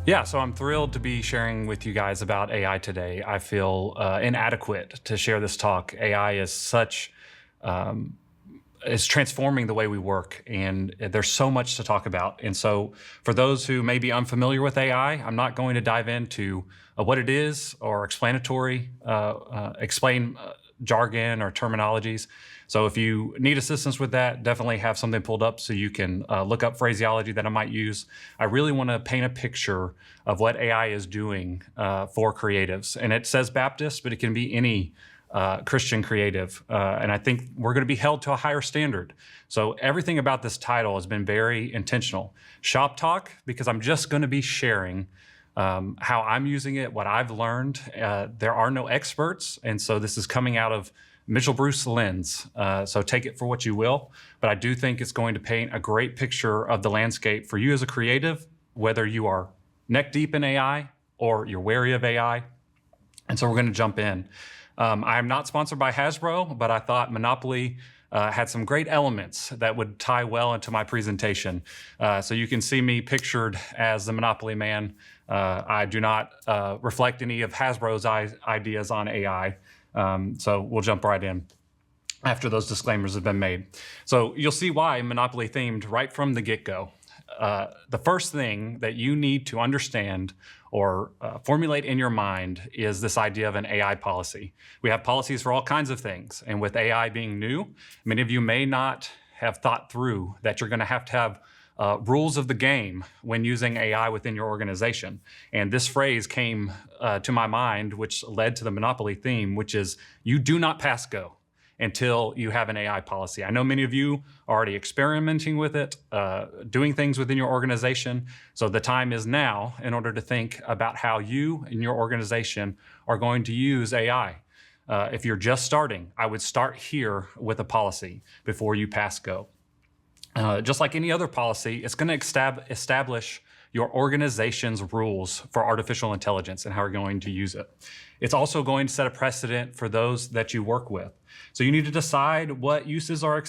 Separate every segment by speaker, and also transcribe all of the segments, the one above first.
Speaker 1: Yeah, so I'm thrilled to be sharing with you guys about AI today. I feel inadequate to share this talk. AI is um, is transforming the way we work, and there's so much to talk about. And so, for those who may be unfamiliar with AI, I'm not going to dive into what it is or explain jargon or terminologies. So if you need assistance with that, definitely have something pulled up so you can look up phraseology that I might use. I really want to paint a picture of what AI is doing for creatives. And it says Baptist, but it can be any Christian creative. And I think we're going to be held to a higher standard. So everything about this title has been very intentional. Shoptalk, because I'm just going to be sharing how I'm using it, what I've learned. There are no experts, and so this is coming out of Mitchell Bruce lens. So take it for what you will, but I do think it's going to paint a great picture of the landscape for you as a creative, whether you are neck deep in AI or you're wary of AI. And so we're going to jump in. I am not sponsored by Hasbro, but I thought Monopoly had some great elements that would tie well into my presentation. So you can see me pictured as the Monopoly man. I do not reflect any of Hasbro's ideas on AI. So we'll jump right in after those disclaimers have been made. So you'll see why Monopoly themed right from the get-go. The first thing that you need to understand or formulate in your mind is this idea of an AI policy. We have policies for all kinds of things, and with AI being new, many of you may not have thought through that you're going to have rules of the game when using AI within your organization. And this phrase came to my mind, which led to the Monopoly theme, which is you do not pass go until you have an AI policy. I know many of you are already experimenting with it, doing things within your organization. So the time is now in order to think about how you and your organization are going to use AI. If you're just starting, I would start here with a policy before you pass go. Just like any other policy, it's going to establish your organization's rules for artificial intelligence and how you're going to use it. It's also going to set a precedent for those that you work with. So you need to decide what uses are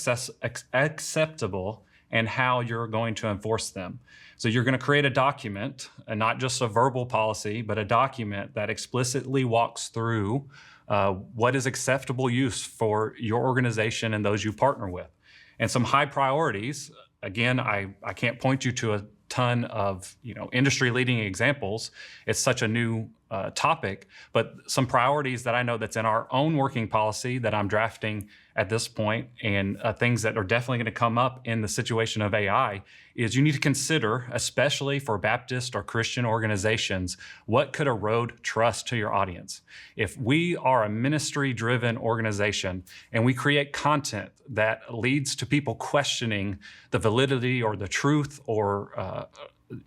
Speaker 1: acceptable and how you're going to enforce them. So you're going to create a document, and not just a verbal policy, but a document that explicitly walks through what is acceptable use for your organization and those you partner with. And some high priorities, again, I can't point you to a ton of industry-leading examples. It's such a new topic, but some priorities that I know that's in our own working policy that I'm drafting at this point, and things that are definitely going to come up in the situation of AI, is you need to consider, especially for Baptist or Christian organizations, what could erode trust to your audience. If we are a ministry-driven organization and we create content that leads to people questioning the validity or the truth or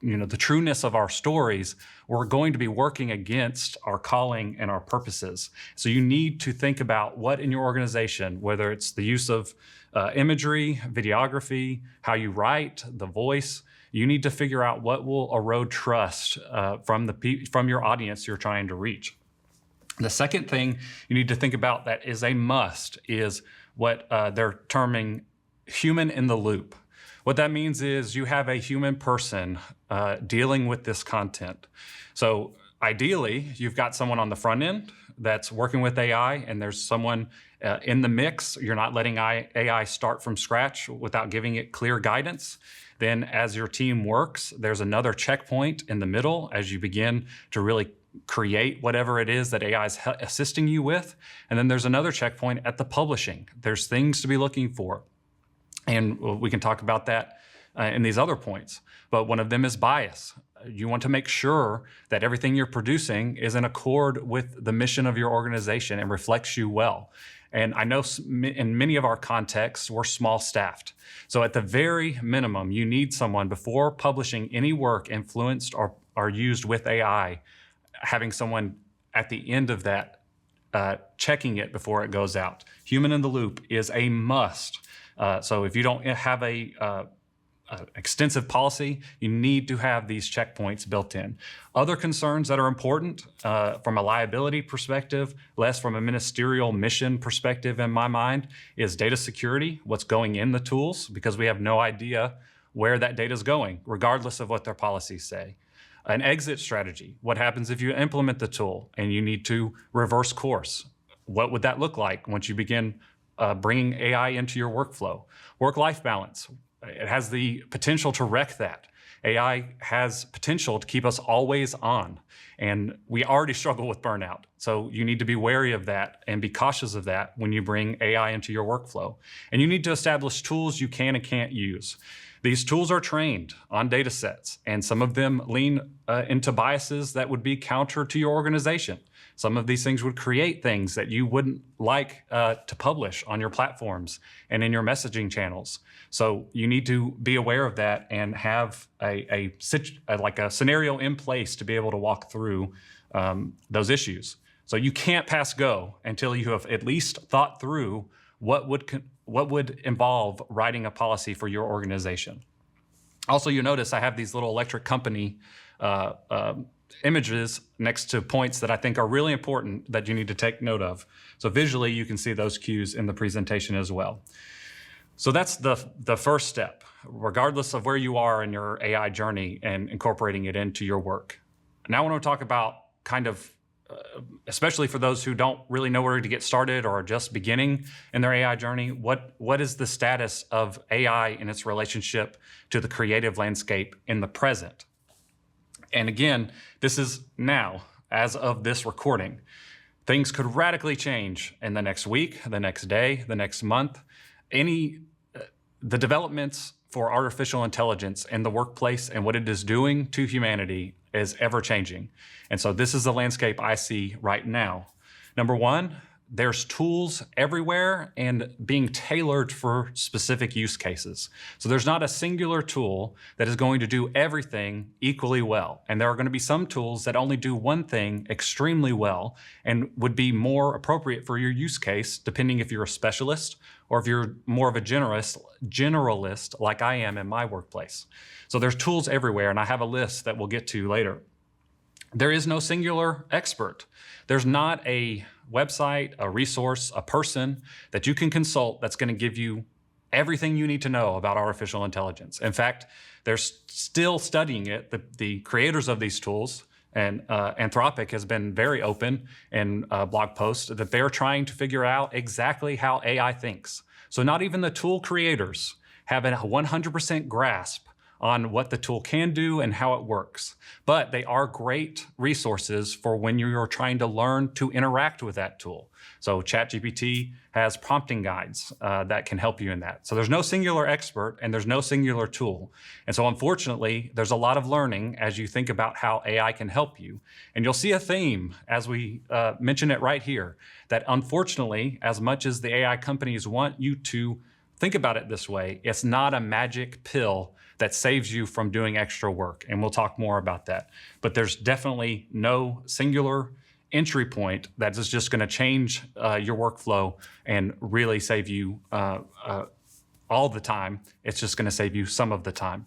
Speaker 1: the trueness of our stories, we're going to be working against our calling and our purposes. So you need to think about what in your organization, whether it's the use of imagery, videography, how you write, the voice, you need to figure out what will erode trust from your audience you're trying to reach. The second thing you need to think about that is a must is what they're terming human in the loop. What that means is you have a human person dealing with this content. So ideally, you've got someone on the front end that's working with AI, and there's someone in the mix. You're not letting AI start from scratch without giving it clear guidance. Then as your team works, there's another checkpoint in the middle as you begin to really create whatever it is that AI is assisting you with. And then there's another checkpoint at the publishing. There's things to be looking for. And we can talk about that in these other points. But one of them is bias. You want to make sure that everything you're producing is in accord with the mission of your organization and reflects you well. And I know in many of our contexts, we're small staffed. So at the very minimum, you need someone before publishing any work influenced or used with AI, having someone at the end of that checking it before it goes out. Human in the loop is a must. So if you don't have a extensive policy, you need to have these checkpoints built in. Other concerns that are important from a liability perspective, less from a ministerial mission perspective in my mind, is data security, what's going in the tools, because we have no idea where that data is going, regardless of what their policies say. An exit strategy. What happens if you implement the tool and you need to reverse course? What would that look like once you begin bringing AI into your workflow? Work-life balance. It has the potential to wreck that. AI has potential to keep us always on, and we already struggle with burnout. So you need to be wary of that and be cautious of that when you bring AI into your workflow. And you need to establish tools you can and can't use. These tools are trained on data sets, and some of them lean into biases that would be counter to your organization. Some of these things would create things that you wouldn't like to publish on your platforms and in your messaging channels. So you need to be aware of that and have a scenario in place to be able to walk through those issues. So you can't pass go until you have at least thought through what would involve writing a policy for your organization. Also, you notice I have these little electric company images next to points that I think are really important that you need to take note of. So visually, you can see those cues in the presentation as well. So that's the first step, regardless of where you are in your AI journey and incorporating it into your work. Now I want to talk about kind of, especially for those who don't really know where to get started or are just beginning in their AI journey, what is the status of AI in its relationship to the creative landscape in the present? And again, this is now, as of this recording. Things could radically change in the next week, the next day, the next month. The developments for artificial intelligence in the workplace and what it is doing to humanity is ever changing. And so this is the landscape I see right now. Number one, there's tools everywhere and being tailored for specific use cases. So there's not a singular tool that is going to do everything equally well. And there are going to be some tools that only do one thing extremely well and would be more appropriate for your use case, depending if you're a specialist or if you're more of a generalist like I am in my workplace. So there's tools everywhere, and I have a list that we'll get to later. There is no singular expert. There's not a website, a resource, a person that you can consult that's going to give you everything you need to know about artificial intelligence. In fact, they're still studying it. The creators of these tools, and Anthropic has been very open in blog posts that they're trying to figure out exactly how AI thinks. So not even the tool creators have a 100% grasp on what the tool can do and how it works. But they are great resources for when you're trying to learn to interact with that tool. So ChatGPT has prompting guides that can help you in that. So there's no singular expert and there's no singular tool. And so unfortunately, there's a lot of learning as you think about how AI can help you. And you'll see a theme as we mention it right here, that unfortunately, as much as the AI companies want you to think about it this way, it's not a magic pill that saves you from doing extra work. And we'll talk more about that. But there's definitely no singular entry point that is just going to change your workflow and really save you all the time. It's just going to save you some of the time.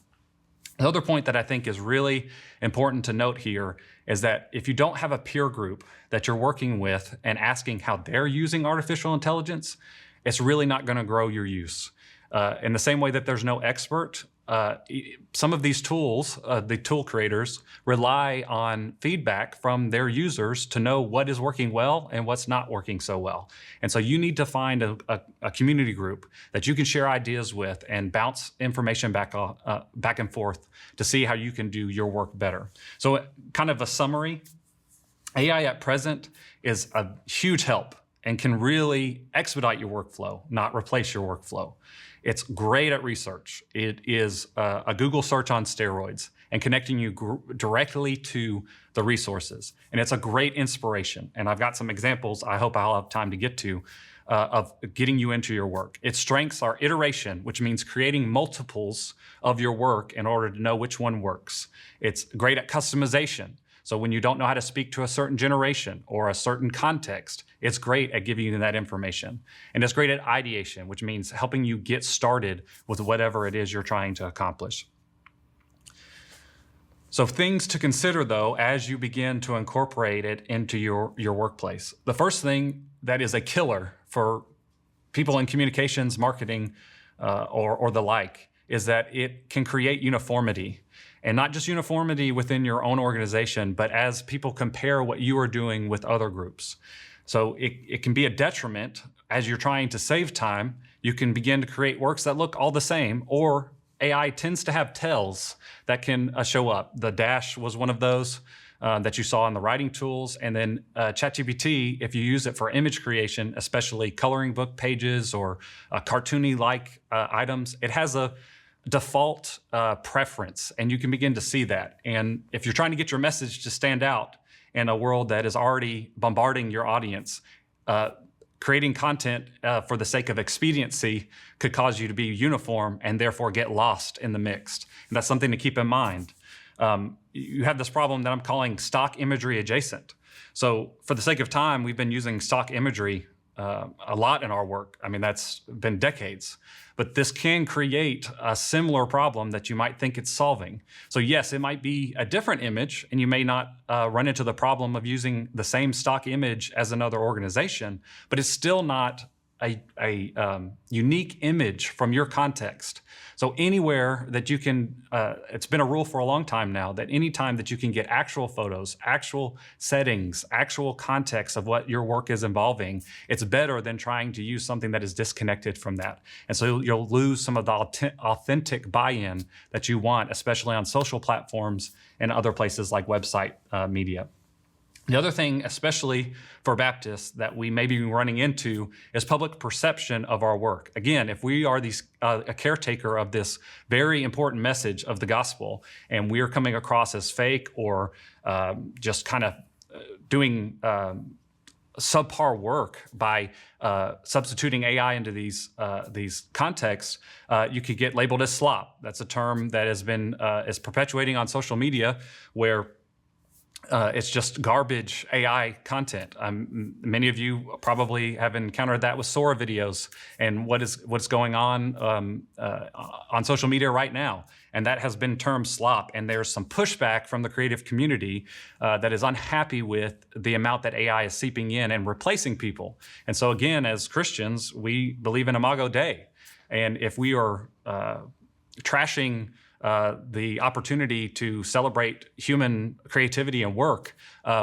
Speaker 1: The other point that I think is really important to note here is that if you don't have a peer group that you're working with and asking how they're using artificial intelligence, it's really not going to grow your use. In the same way that there's no expert, some of these tools, the tool creators, rely on feedback from their users to know what is working well and what's not working so well. And so you need to find a community group that you can share ideas with and bounce information back and forth to see how you can do your work better. So kind of a summary, AI at present is a huge help and can really expedite your workflow, not replace your workflow. It's great at research. It is a Google search on steroids and connecting you directly to the resources. And it's a great inspiration. And I've got some examples I hope I'll have time to get to of getting you into your work. Its strengths are iteration, which means creating multiples of your work in order to know which one works. It's great at customization. So when you don't know how to speak to a certain generation or a certain context, it's great at giving you that information. And it's great at ideation, which means helping you get started with whatever it is you're trying to accomplish. So things to consider, though, as you begin to incorporate it into your workplace. The first thing that is a killer for people in communications, marketing, or the like, is that it can create uniformity. And not just uniformity within your own organization, but as people compare what you are doing with other groups. So it can be a detriment as you're trying to save time. You can begin to create works that look all the same, or AI tends to have tells that can show up. The dash was one of those that you saw in the writing tools. And then ChatGPT, if you use it for image creation, especially coloring book pages or cartoony-like items, it has a default preference, and you can begin to see that. And if you're trying to get your message to stand out in a world that is already bombarding your audience, creating content for the sake of expediency could cause you to be uniform and therefore get lost in the mix. And that's something to keep in mind. You have this problem that I'm calling stock imagery adjacent. So for the sake of time, we've been using stock imagery a lot in our work. I mean, that's been decades. But this can create a similar problem that you might think it's solving. So yes, it might be a different image, and you may not run into the problem of using the same stock image as another organization, but it's still not a unique image from your context. So anywhere that you can, it's been a rule for a long time now that anytime that you can get actual photos, actual settings, actual context of what your work is involving, it's better than trying to use something that is disconnected from that. And so you'll lose some of the authentic buy-in that you want, especially on social platforms and other places like website media. The other thing, especially for Baptists, that we may be running into is public perception of our work. Again, if we are a caretaker of this very important message of the gospel, and we are coming across as fake or just kind of doing subpar work by substituting AI into these contexts, you could get labeled as slop. That's a term that has been is perpetuating on social media, where it's just garbage AI content. Many of you probably have encountered that with Sora videos and what's going on social media right now. And that has been termed slop. And there's some pushback from the creative community that is unhappy with the amount that AI is seeping in and replacing people. And so again, as Christians, we believe in Imago Dei. And if we are trashing the opportunity to celebrate human creativity and work,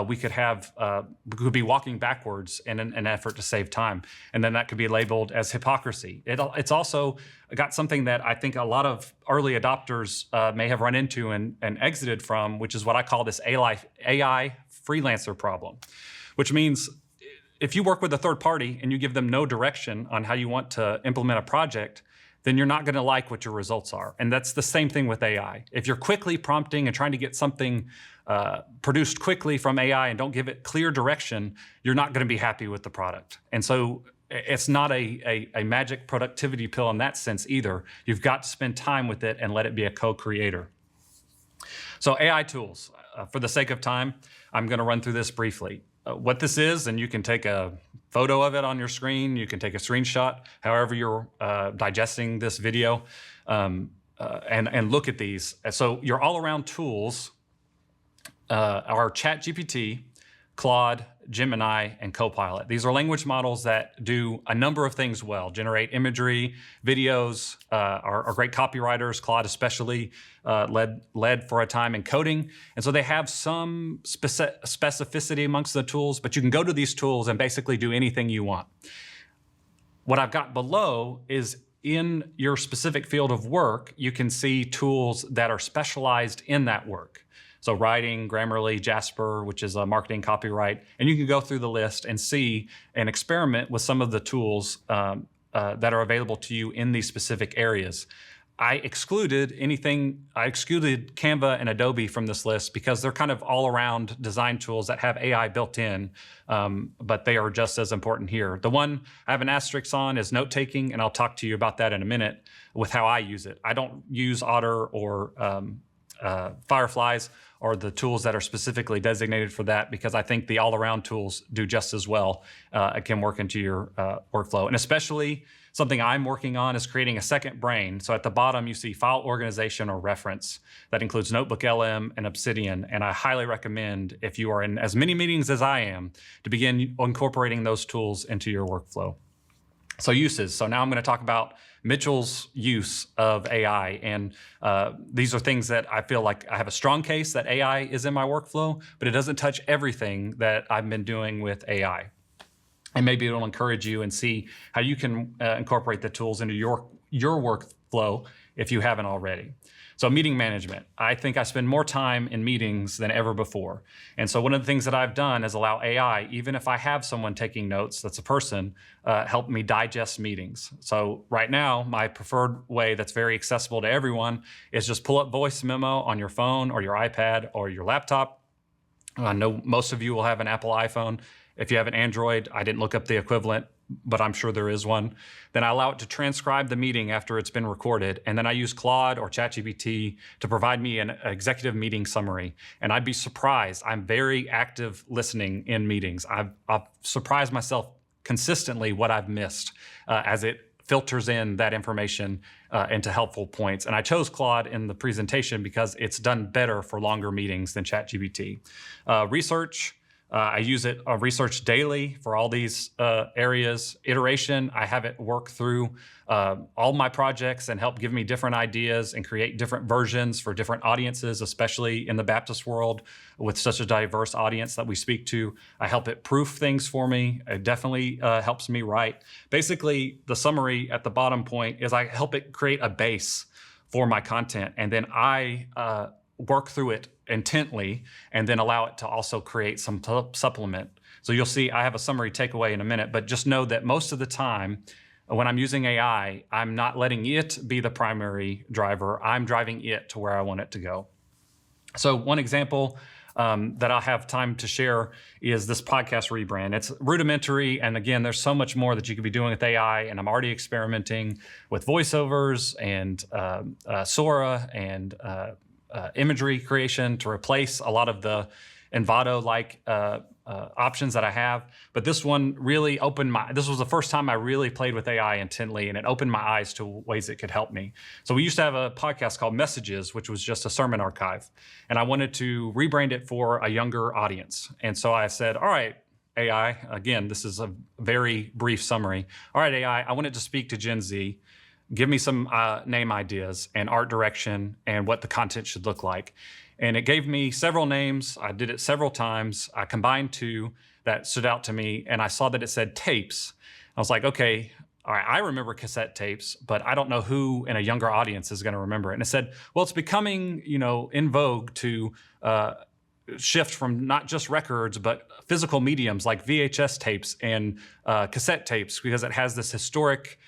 Speaker 1: we could be walking backwards in an effort to save time. And then that could be labeled as hypocrisy. It's also got something that I think a lot of early adopters may have run into and exited from, which is what I call this AI freelancer problem, which means if you work with a third party and you give them no direction on how you want to implement a project, then you're not going to like what your results are. And that's the same thing with AI. If you're quickly prompting and trying to get something produced quickly from AI and don't give it clear direction, you're not going to be happy with the product. And so it's not a magic productivity pill in that sense either. You've got to spend time with it and let it be a co-creator. So AI tools, for the sake of time, I'm going to run through this briefly. What this is, and you can take a photo of it on your screen, you can take a screenshot, however you're digesting this video, and look at these. So your all-around tools are ChatGPT, Claude, Gemini, and Copilot. These are language models that do a number of things well: generate imagery, videos, are great copywriters. Claude especially led for a time in coding. And so they have some specificity amongst the tools, but you can go to these tools and basically do anything you want. What I've got below is in your specific field of work, you can see tools that are specialized in that work. So writing, Grammarly, Jasper, which is a marketing copyright, and you can go through the list and see and experiment with some of the tools that are available to you in these specific areas. I excluded Canva and Adobe from this list because they're kind of all-around design tools that have AI built in, but they are just as important here. The one I have an asterisk on is note-taking, and I'll talk to you about that in a minute with how I use it. I don't use Otter or Fireflies or the tools that are specifically designated for that, because I think the all-around tools do just as well. It can work into your workflow. And especially something I'm working on is creating a second brain. So at the bottom, you see file organization or reference. That includes Notebook LM and Obsidian. And I highly recommend, if you are in as many meetings as I am, to begin incorporating those tools into your workflow. So uses. So now I'm going to talk about Mitchell's use of AI. And these are things that I feel like I have a strong case that AI is in my workflow, but it doesn't touch everything that I've been doing with AI. And maybe it'll encourage you and see how you can incorporate the tools into your workflow if you haven't already. So meeting management. I think I spend more time in meetings than ever before. And so one of the things that I've done is allow AI, even if I have someone taking notes that's a person, help me digest meetings. So right now, my preferred way that's very accessible to everyone is just pull up voice memo on your phone or your iPad or your laptop. I know most of you will have an Apple iPhone. If you have an Android, I didn't look up the equivalent, but I'm sure there is one. Then I allow it to transcribe the meeting after it's been recorded. And then I use Claude or ChatGPT to provide me an executive meeting summary. And I'd be surprised. I'm very active listening in meetings. I've surprised myself consistently what I've missed as it filters in that information into helpful points. And I chose Claude in the presentation because it's done better for longer meetings than ChatGPT. Research. I use it research daily for all these areas. Iteration, I have it work through all my projects and help give me different ideas and create different versions for different audiences, especially in the Baptist world with such a diverse audience that we speak to. I help it proof things for me. It definitely helps me write. Basically, the summary at the bottom point is I help it create a base for my content, and then I work through it intently and then allow it to also create some supplement. So you'll see I have a summary takeaway in a minute, but just know that most of the time when I'm using AI, I'm not letting it be the primary driver. I'm driving it to where I want it to go. So one example that I'll have time to share is this podcast rebrand. It's rudimentary, and again, there's so much more that you could be doing with AI, and I'm already experimenting with voiceovers and Sora and imagery creation to replace a lot of the Envato-like options that I have. But this one really this was the first time I really played with AI intently, and it opened my eyes to ways it could help me. So we used to have a podcast called Messages, which was just a sermon archive. And I wanted to rebrand it for a younger audience. And so I said, all right, AI, again, this is a very brief summary. All right, AI, I want it to speak to Gen Z. Give me some name ideas and art direction and what the content should look like. And it gave me several names. I did it several times. I combined two that stood out to me, and I saw that it said tapes. I was like, okay, all right, I remember cassette tapes, but I don't know who in a younger audience is going to remember it. And it said, well, it's becoming, in vogue to shift from not just records, but physical mediums like VHS tapes and cassette tapes, because it has this historic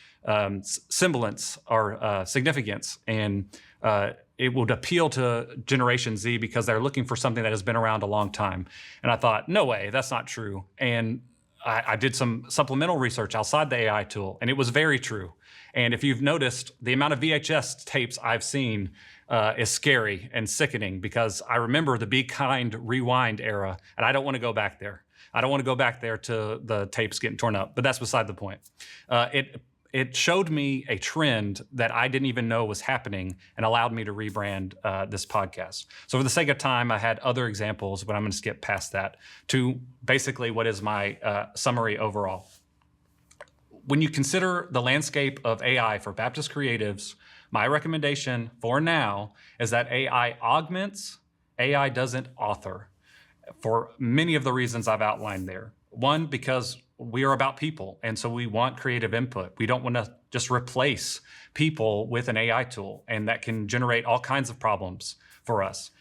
Speaker 1: semblance or significance, and it would appeal to Generation Z because they're looking for something that has been around a long time. And I thought, no way, that's not true. And I did some supplemental research outside the AI tool, and it was very true. And if you've noticed, the amount of VHS tapes I've seen is scary and sickening, because I remember the Be Kind Rewind era, and I don't want to go back there. I don't want to go back there to the tapes getting torn up, but that's beside the point. It showed me a trend that I didn't even know was happening and allowed me to rebrand this podcast. So for the sake of time, I had other examples, but I'm going to skip past that to basically what is my summary overall. When you consider the landscape of AI for Baptist creatives, my recommendation for now is that AI augments, AI doesn't author, for many of the reasons I've outlined there. One, because we are about people, and so we want creative input. We don't want to just replace people with an AI tool, and that can generate all kinds of problems for us.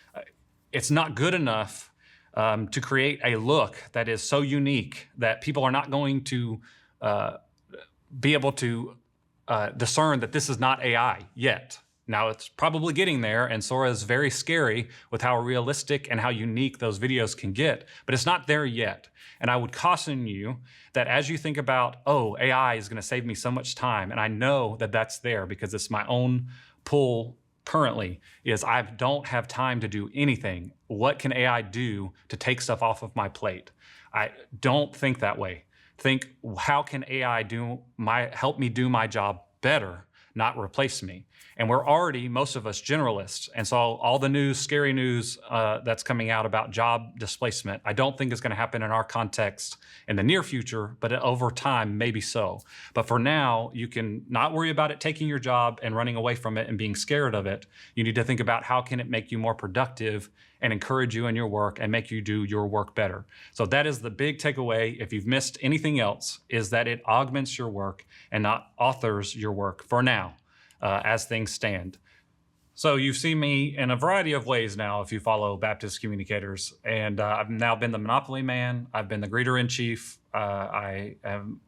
Speaker 1: It's not good enough to create a look that is so unique that people are not going to be able to discern that this is not AI yet. Now, it's probably getting there, and Sora is very scary with how realistic and how unique those videos can get, but it's not there yet. And I would caution you that as you think about, oh, AI is going to save me so much time, and I know that that's there because it's my own pull currently, is I don't have time to do anything. What can AI do to take stuff off of my plate? I don't think that way. Think, how can AI help me do my job better? not replace me. And we're already, most of us, generalists. And so all the news, scary news that's coming out about job displacement, I don't think is going to happen in our context in the near future, but over time, maybe so. But for now, you can not worry about it taking your job and running away from it and being scared of it. You need to think about how can it make you more productive and encourage you in your work and make you do your work better. So that is the big takeaway. If you've missed anything else, is that it augments your work and not authors your work for now. As things stand. So you've seen me in a variety of ways now if you follow Baptist Communicators. And I've now been the Monopoly Man. I've been the Greeter-in-Chief. I am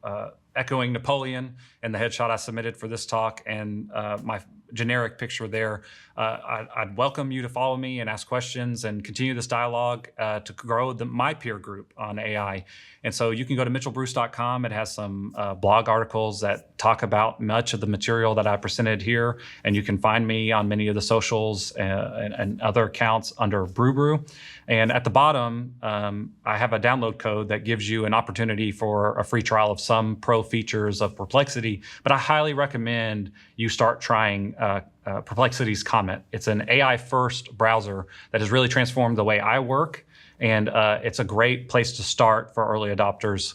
Speaker 1: echoing Napoleon in the headshot I submitted for this talk. And my generic picture there, I'd welcome you to follow me and ask questions and continue this dialogue to grow my peer group on AI. And so you can go to mitchellbruce.com. It has some blog articles that talk about much of the material that I presented here. And you can find me on many of the socials and other accounts under Brew. And at the bottom, I have a download code that gives you an opportunity for a free trial of some pro features of Perplexity. But I highly recommend you start trying Perplexity's Comment. It's an AI-first browser that has really transformed the way I work. And it's a great place to start for early adopters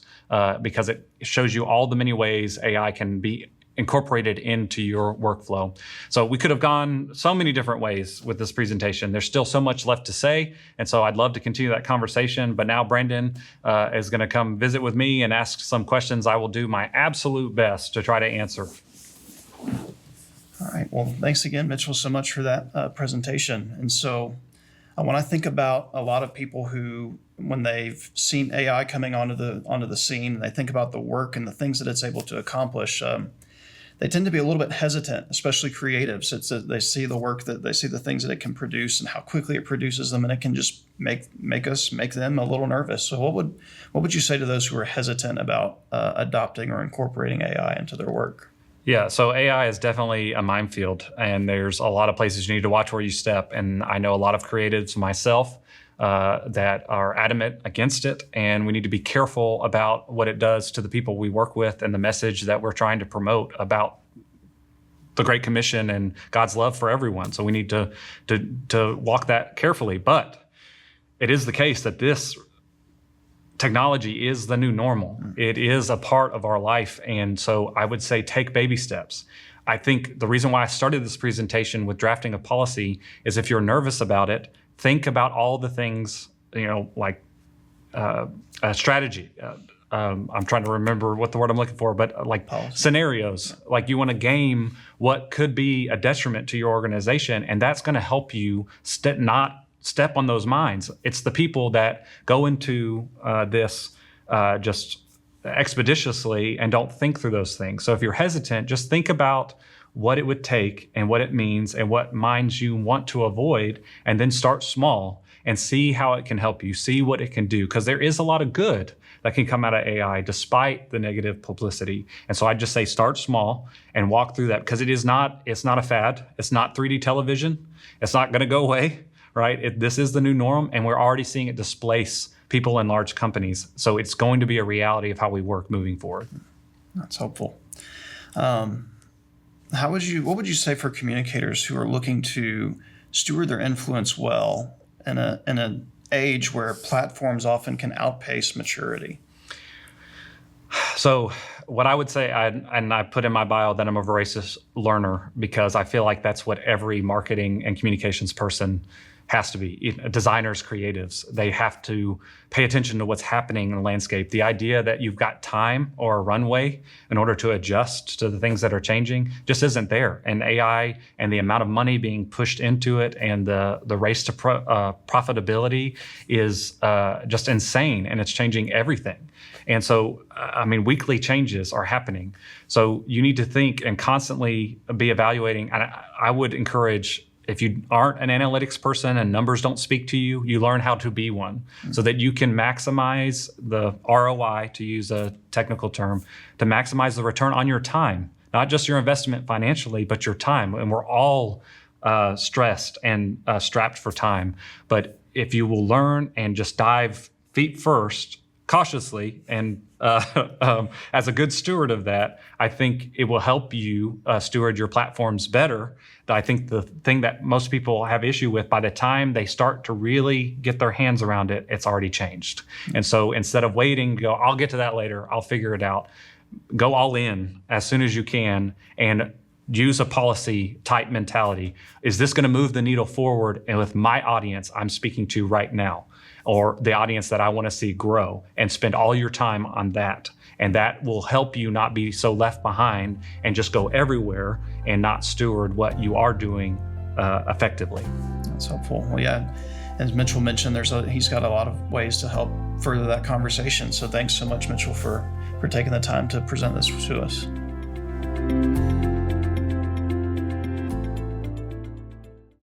Speaker 1: because it shows you all the many ways AI can be incorporated into your workflow. So we could have gone so many different ways with this presentation. There's still so much left to say. And so I'd love to continue that conversation. But now Brandon is going to come visit with me and ask some questions I will do my absolute best to try to answer.
Speaker 2: All right. Well, thanks again, Mitchell, so much for that presentation. And so when I think about a lot of people who, when they've seen AI coming onto the scene, and they think about the work and the things that it's able to accomplish, they tend to be a little bit hesitant, especially creatives. They see the work they see the things that it can produce and how quickly it produces them, and it can just make them a little nervous. So what would you say to those who are hesitant about adopting or incorporating AI into their work?
Speaker 1: Yeah, so AI is definitely a minefield, and there's a lot of places you need to watch where you step. And I know a lot of creatives myself that are adamant against it, and we need to be careful about what it does to the people we work with and the message that we're trying to promote about the Great Commission and God's love for everyone. So we need to walk that carefully. But it is the case that this technology is the new normal. It is a part of our life. And so I would say take baby steps. I think the reason why I started this presentation with drafting a policy is if you're nervous about it, think about all the things, like a strategy. I'm trying to remember what the word I'm looking for, but like policy. Scenarios, like you want to game what could be a detriment to your organization. And that's going to help you not step on those mines. It's the people that go into this just expeditiously and don't think through those things. So if you're hesitant, just think about what it would take and what it means and what mines you want to avoid, and then start small and see how it can help you, see what it can do. Because there is a lot of good that can come out of AI despite the negative publicity. And so I'd just say start small and walk through that, because it's not a fad. It's not 3D television. It's not going to go away. Right? This is the new norm, and we're already seeing it displace people in large companies. So it's going to be a reality of how we work moving forward.
Speaker 2: That's helpful. What would you say for communicators who are looking to steward their influence well in an age where platforms often can outpace maturity?
Speaker 1: So what I would say, I put in my bio that I'm a voracious learner, because I feel like that's what every marketing and communications person has to be. Designers, creatives, they have to pay attention to what's happening in the landscape. The idea that you've got time or a runway in order to adjust to the things that are changing just isn't there. And AI and the amount of money being pushed into it and the race to profitability is just insane, and it's changing everything. And so, weekly changes are happening. So you need to think and constantly be evaluating. And I would encourage, if you aren't an analytics person and numbers don't speak to you, you learn how to be one, so that you can maximize the ROI, to use a technical term, to maximize the return on your time, not just your investment financially, but your time. And we're all stressed and strapped for time. But if you will learn and just dive feet first, cautiously and as a good steward of that, I think it will help you steward your platforms better. I think the thing that most people have issue with, by the time they start to really get their hands around it, it's already changed. And so instead of waiting, go, I'll get to that later, I'll figure it out. Go all in as soon as you can and use a policy type mentality. Is this going to move the needle forward and with my audience I'm speaking to right now, or the audience that I want to see grow, and spend all your time on that. And that will help you not be so left behind and just go everywhere and not steward what you are doing effectively.
Speaker 2: That's helpful. Well, yeah, as Mitchell mentioned, he's got a lot of ways to help further that conversation. So thanks so much, Mitchell, for taking the time to present this to us.